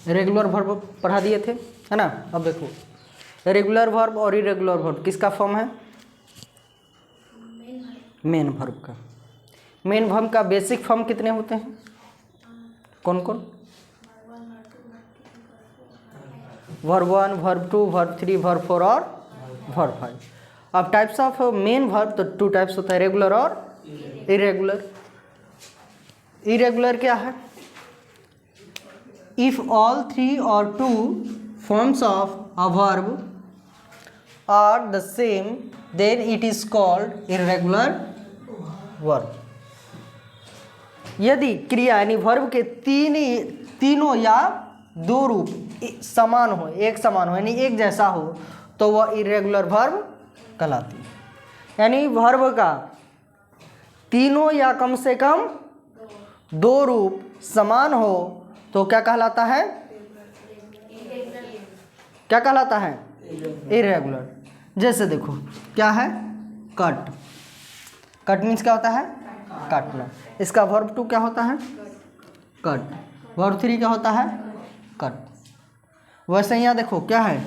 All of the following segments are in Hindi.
रेगुलर वर्ब पढ़ा दिए थे, है ना। अब देखो रेगुलर वर्ब और इरेगुलर वर्ब किसका फॉर्म है? मेन वर्ब का। मेन वर्ब का बेसिक फॉर्म कितने होते हैं? कौन कौन? वर्ब 1, वर्ब 2, वर्ब 3, वर्ब 4 और वर्ब 5। अब टाइप्स ऑफ मेन वर्ब तो 2 टाइप्स होता है, रेगुलर और इरेगुलर। इरेगुलर क्या है? If all 3 or 2 forms of a verb are the same then it is called irregular verb। यदि क्रिया यानी वर्ब के तीनों या 2 रूप समान हो, एक समान हो यानी एक जैसा हो तो वह इरेगुलर वर्ब कहलाती है। यानी वर्ब का तीनों या कम से कम 2 रूप समान हो तो क्या कहलाता है? क्या कहलाता है? इरेगुलर। जैसे देखो क्या है? कट। कट मीन्स क्या होता है? काटना। इसका वर्ब 2 क्या होता है? कट। वर्ब 3 क्या होता है? कट। वैसे यहाँ देखो क्या है?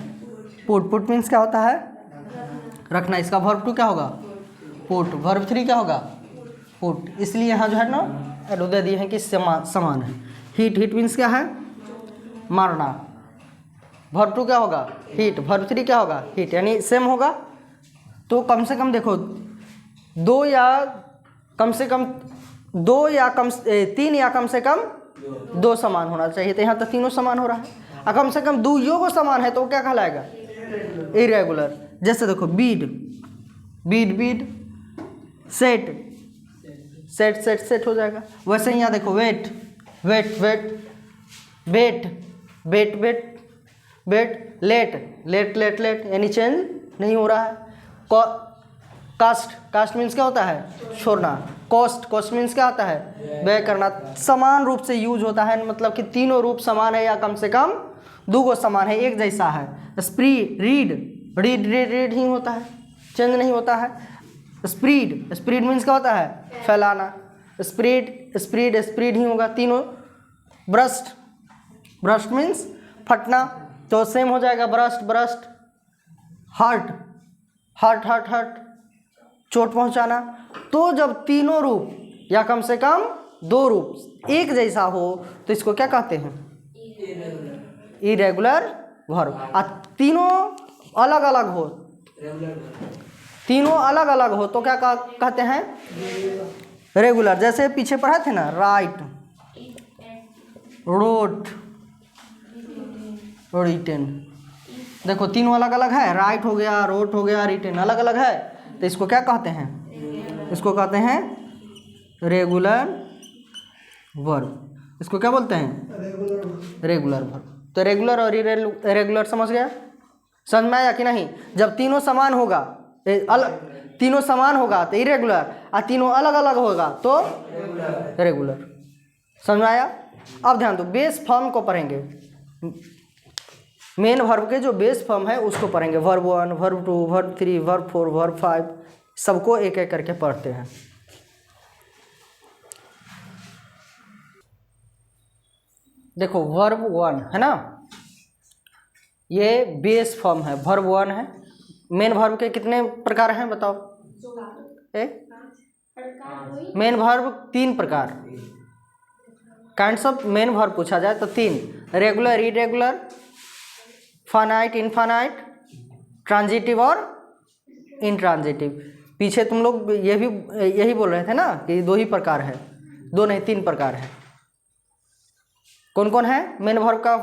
पुट। पुट मीन्स क्या होता है? रखना। इसका वर्ब 2 क्या होगा? पुट। वर्ब 3 क्या होगा? पुट। इसलिए यहाँ जो है ना एरो दे दिए हैं कि समान है। हीट। हीट मीन्स क्या है? मारना। वर्ब 2 क्या होगा? हीट। वर्ब 3 क्या होगा? हीट। यानी सेम होगा। तो कम से कम देखो 2 या कम से कम 2 या 3 या कम से कम 2 समान होना चाहिए। तो यहाँ तो तीनों समान हो रहा है। और कम से कम 2 यो समान है तो क्या कहलाएगा? इरेगुलर। जैसे देखो bid. Bid bid. Set. Set set set हो जाएगा। वैसे यहाँ देखो wet. Wet wet. Bet. Bet bet bet. Let. Let let let. यानी चेंज नहीं हो रहा है। कास्ट। कास्ट मीन्स क्या होता है? छोड़ना। कॉस्ट। कॉस्ट मीन्स क्या होता है? व्यय करना। समान रूप से यूज होता है, मतलब कि तीनों रूप समान है या कम से कम 2 समान है, एक जैसा है। स्प्री। रीड। रीड रीड रीड ही होता है, चेंज नहीं होता है। स्प्रीड। स्प्रीड मीन्स क्या होता है? फैलाना। स्प्रीड स्प्रीड स्प्रीड ही होगा तीनों। ब्रस्ट। ब्रस्ट मीन्स फटना, तो सेम हो जाएगा ब्रस्ट ब्रस्ट। हर्ट। Hurt hurt hurt. चोट पहुंचाना। तो जब तीनों रूप या कम से कम 2 रूप एक जैसा हो तो इसको क्या कहते हैं? Irregular verb. और तीनों अलग अलग हो, तीनों अलग अलग हो तो क्या कहते हैं? रेगुलर। जैसे पीछे पढ़ा थे ना, राइट, रोट, रिटेन। देखो तीनों अलग अलग है, राइट हो गया, रोट हो गया, रिटेन अलग अलग है, तो इसको क्या कहते हैं? इसको कहते हैं रेगुलर वर्ब। इसको क्या बोलते हैं? Regular verb. तो रेगुलर और इरेगुलर समझ गया? समझ में आया कि नहीं? जब तीनों समान होगा, तीनों समान होगा तो इरेगुलर, और तीनों अलग अलग होगा तो रेगुलर। समझ में आया? अब ध्यान दो, बेस फॉर्म को पढ़ेंगे। मेन वर्ब के जो बेस फॉर्म है उसको पढ़ेंगे। Verb 1, verb 2, verb 3, verb 4, verb 5, सबको एक एक करके पढ़ते हैं। देखो वर्ब 1 है ना, ये बेस फॉर्म है, वर्ब 1 है। मेन वर्ब के कितने प्रकार हैं बताओ? मेन वर्ब 3 प्रकार। काइंड्स ऑफ मेन वर्ब पूछा जाए तो 3: regular, irregular, finite, infinite, transitive और इंट्रांजिटिव। पीछे तुम लोग यही बोल रहे थे ना कि 2 ही प्रकार है, 2 नहीं 3 प्रकार है। कौन कौन है मेन वर्ब का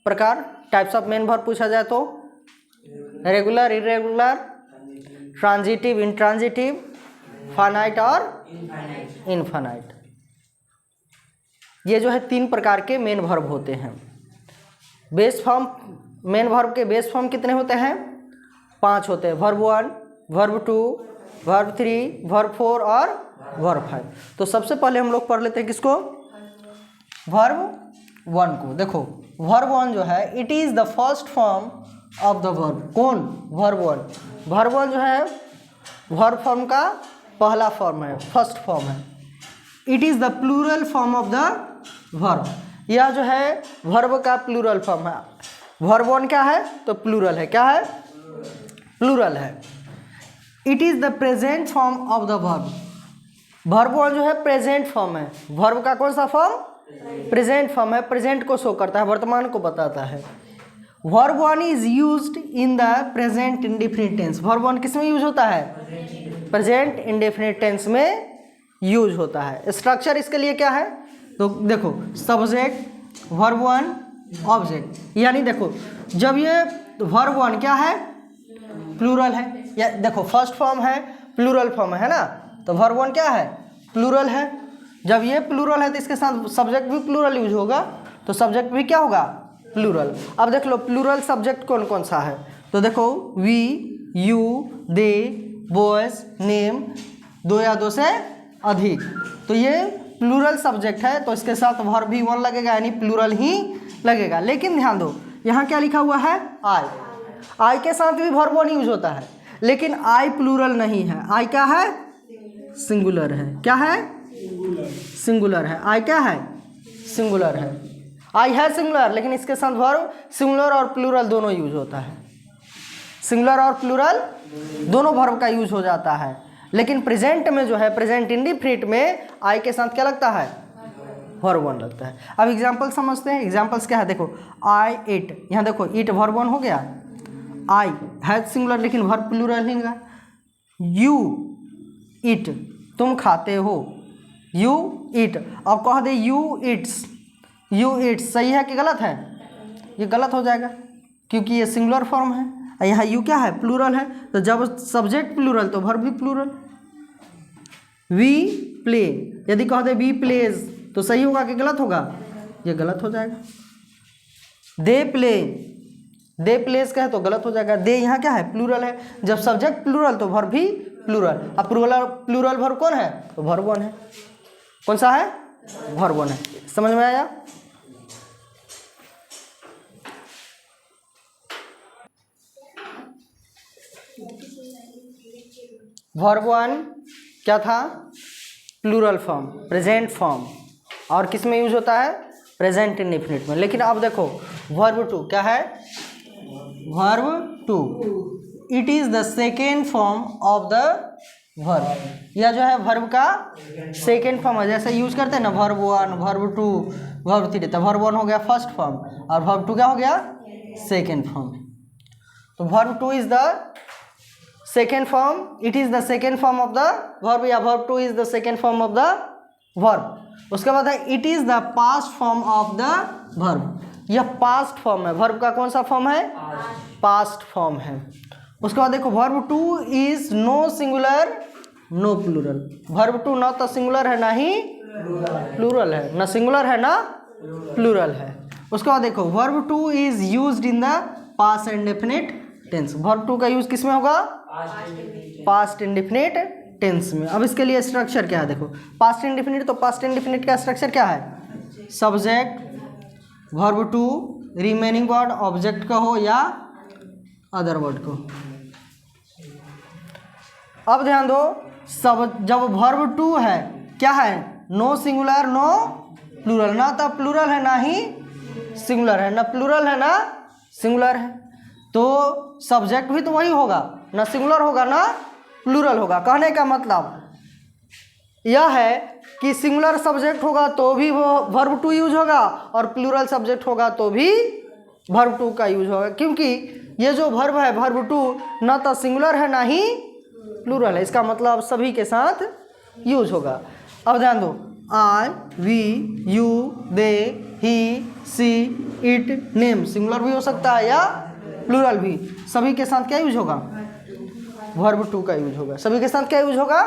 प्रकार? टाइप्स ऑफ मेन वर्ब पूछा जाए तो regular, irregular, transitive, intransitive, finite और इनफाइनाइट। ये जो है 3 प्रकार के मेन वर्ब होते हैं। बेस फॉर्म, मेन वर्ब के बेस फॉर्म कितने होते हैं? 5 होते हैं। वर्ब 1, वर्ब 2, वर्ब 3, वर्ब 4 और वर्ब 5। तो सबसे पहले हम लोग पढ़ लेते हैं किसको? वर्ब 1 को। देखो वर्ब 1 जो है, it is the first form of the verb. कौन? वर्ब 1। वर्ब 1 जो है वर्ब फॉर्म का पहला फॉर्म है, फर्स्ट फॉर्म है। It is the plural form of the verb. यह जो है वर्ब का प्लूरल फॉर्म है। वर्ब वन क्या है तो प्लूरल है, क्या है प्लूरल है। It is the present form of the verb. Verb one जो है प्रेजेंट फॉर्म है। वर्ब का कौन सा फॉर्म प्रेजेंट फॉर्म है, प्रेजेंट को शो करता है, वर्तमान को बताता है। Verb one is used in the present indefinite tense. Verb one किस में यूज होता है प्रेजेंट इंडेफिनिट टेंस में यूज होता है। स्ट्रक्चर इसके लिए क्या है तो देखो सब्जेक्ट वर्ब वन ऑब्जेक्ट, यानी देखो जब ये वर्ब वन क्या है प्लूरल है, या देखो फर्स्ट फॉर्म है प्लूरल फॉर्म है ना, तो वर्ब वन क्या है प्लूरल है। जब ये प्लूरल है तो इसके साथ सब्जेक्ट भी प्लूरल यूज होगा, तो सब्जेक्ट भी क्या होगा प्लूरल। अब देख लो प्लूरल सब्जेक्ट कौन कौन सा है, तो देखो we, you, they, boys, name, दो या दो से अधिक, तो ये प्लूरल सब्जेक्ट है, तो इसके साथ वर्ब भी वन लगेगा, यानी प्लूरल ही लगेगा। लेकिन ध्यान दो यहाँ क्या लिखा हुआ है आई, आई के साथ भी वर्ब वन यूज होता है, लेकिन आई प्लूरल नहीं है। आई क्या है सिंगुलर है, क्या है सिंगुलर है। आई क्या है सिंगुलर है। आई है सिंगुलर, लेकिन इसके साथ वर्ब सिंगुलर और प्लूरल दोनों यूज होता है। सिंगुलर और प्लूरल दोनों वर्ब का यूज हो जाता है, लेकिन प्रेजेंट में जो है प्रेजेंट इंडेफिनिट में आई के साथ क्या लगता है वर्ब वन लगता है। अब एग्जांपल समझते हैं। एग्जांपल्स क्या है देखो आई इट, यहाँ देखो इट वर्ब वन हो गया, आई है सिंगुलर लेकिन वर्ब प्लूरल नहीं लगा। यू इट तुम खाते हो, यू इट। अब कह दे यू इट्स, यू इट्स सही है कि गलत है, ये गलत हो जाएगा क्योंकि ये सिंगुलर फॉर्म है, यहाँ यू क्या है प्लूरल है, तो जब सब्जेक्ट प्लूरल तो वर्ब भी प्लूरल। वी प्ले, यदि कह दे वी प्लेज तो सही होगा कि गलत होगा, ये गलत हो जाएगा। दे प्ले, दे प्लेस कहे तो गलत हो जाएगा। दे यहाँ क्या है प्लूरल है, जब सब्जेक्ट प्लूरल तो वर्ब भी प्लूरल। अब प्लूरल वर्ब कौन है तो वर्ब वन है। कौन सा है वर्ब वन है। समझ में आया। वर्ब वन क्या था प्लूरल फॉर्म प्रेजेंट फॉर्म, और किस में यूज होता है प्रेजेंट इंडेफिनिट में। लेकिन अब देखो वर्ब टू क्या है verb two, it is the second form of the verb. यह जो है वर्ब का सेकेंड फॉर्म है। जैसे यूज करते हैं ना verb one verb two verb three, तो वर्ब वन हो गया फर्स्ट फॉर्म और वर्ब टू क्या हो गया सेकेंड फॉर्म। तो verb two is the second form, it is the second form of the verb, या verb two is the second form of the verb. उसके बाद है it is the past form of the verb. यह पास्ट फॉर्म है, वर्ब का कौन सा फॉर्म है पास्ट फॉर्म है। उसके बाद देखो verb two is no singular no plural. Verb two ना तो सिंगुलर है ना ही प्लूरल है, ना सिंगुलर है ना प्लूरल है। उसके बाद देखो verb two is used in the past indefinite tense. Verb two का यूज किस में होगा पास्ट इंडेफिनिट टेंस में। अब इसके लिए स्ट्रक्चर क्या है देखो पास्ट इंडेफिनिट, तो पास्ट इंडेफिनिट का स्ट्रक्चर क्या है subject verb two remaining word object का हो या अदर वर्ड को। अब ध्यान दो सब जब वर्ब टू है क्या है नो सिंगुलर नो प्लूरल, ना तो प्लूरल है ना ही सिंगुलर है, ना प्लूरल है ना सिंगुलर है, तो सब्जेक्ट भी तो वही होगा ना सिंगुलर होगा ना प्लूरल होगा। कहने का मतलब यह है कि सिंगुलर सब्जेक्ट होगा तो भी वो वर्ब टू यूज होगा और प्लूरल सब्जेक्ट होगा तो भी वर्ब टू का यूज होगा, क्योंकि ये जो वर्ब है वर्ब टू ना तो सिंगुलर है ना ही प्लूरल है, इसका मतलब सभी के साथ यूज होगा। अब ध्यान दो I we you they he she it name singular भी हो सकता है या प्लूरल भी, सभी के साथ क्या यूज होगा वर्ब टू का यूज होगा। सभी के साथ क्या यूज होगा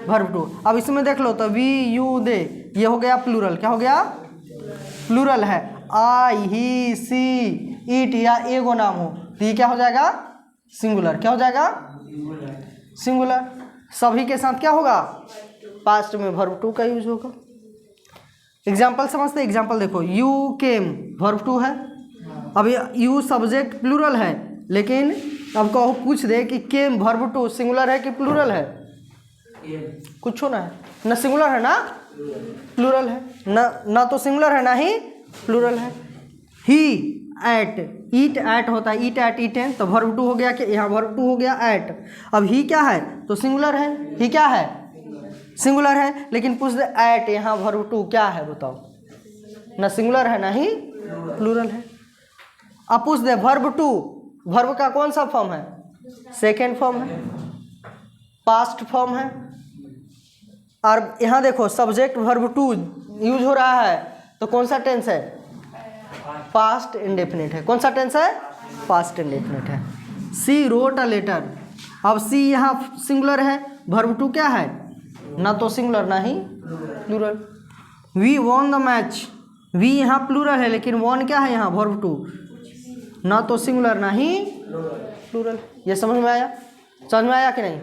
वर्ब टू। अब इसमें देख लो तो वी यू दे ये हो गया प्लूरल, क्या हो गया प्लूरल है। आई ही सी इट या एगो नाम हो तो ये क्या हो जाएगा सिंगुलर, क्या हो जाएगा सिंगुलर। सभी के साथ क्या होगा पास्ट में वर्ब टू का यूज होगा। एग्जाम्पल समझते हैं। एग्जाम्पल देखो यू केम वर्ब टू है, अब यू सब्जेक्ट प्लूरल है, लेकिन अब कहो पूछ दे कि केम वर्ब टू सिंगुलर है कि प्लूरल है, कुछ ना है, ना सिंगुलर है ना प्लूरल है, ना तो सिंगुलर है ना ही प्लूरल है। ही एट, ईट एट होता है, ईट एट ईटेन, तो वर्ब टू हो गया कि यहाँ वर्ब टू हो गया एट। अब ही क्या है तो सिंगुलर है, ही क्या है सिंगुलर है, लेकिन पूछ दे एट, यहाँ वर्ब टू क्या है बताओ, ना सिंगुलर है ना ही प्लूरल है। अब पूछ दे वर्ब टू, वर्ब का कौन सा फॉर्म है, सेकेंड फॉर्म है, पास्ट फॉर्म है। और यहाँ देखो सब्जेक्ट वर्ब टू यूज हो रहा है तो कौन सा टेंस है, पास्ट इंडेफिनिट है। कौन सा टेंस है, पास्ट इंडेफिनिट है। सी रोट अ लेटर, अब सी यहाँ सिंगुलर है, वर्ब टू क्या है, ना तो सिंगुलर ना ही plural. We won the match, we यहाँ प्लूरल है लेकिन वॉन क्या है यहाँ वर्ब टू, ना तो सिंगुलर ना ही प्लूरल। ये समझ में आया, समझ में आया कि नहीं।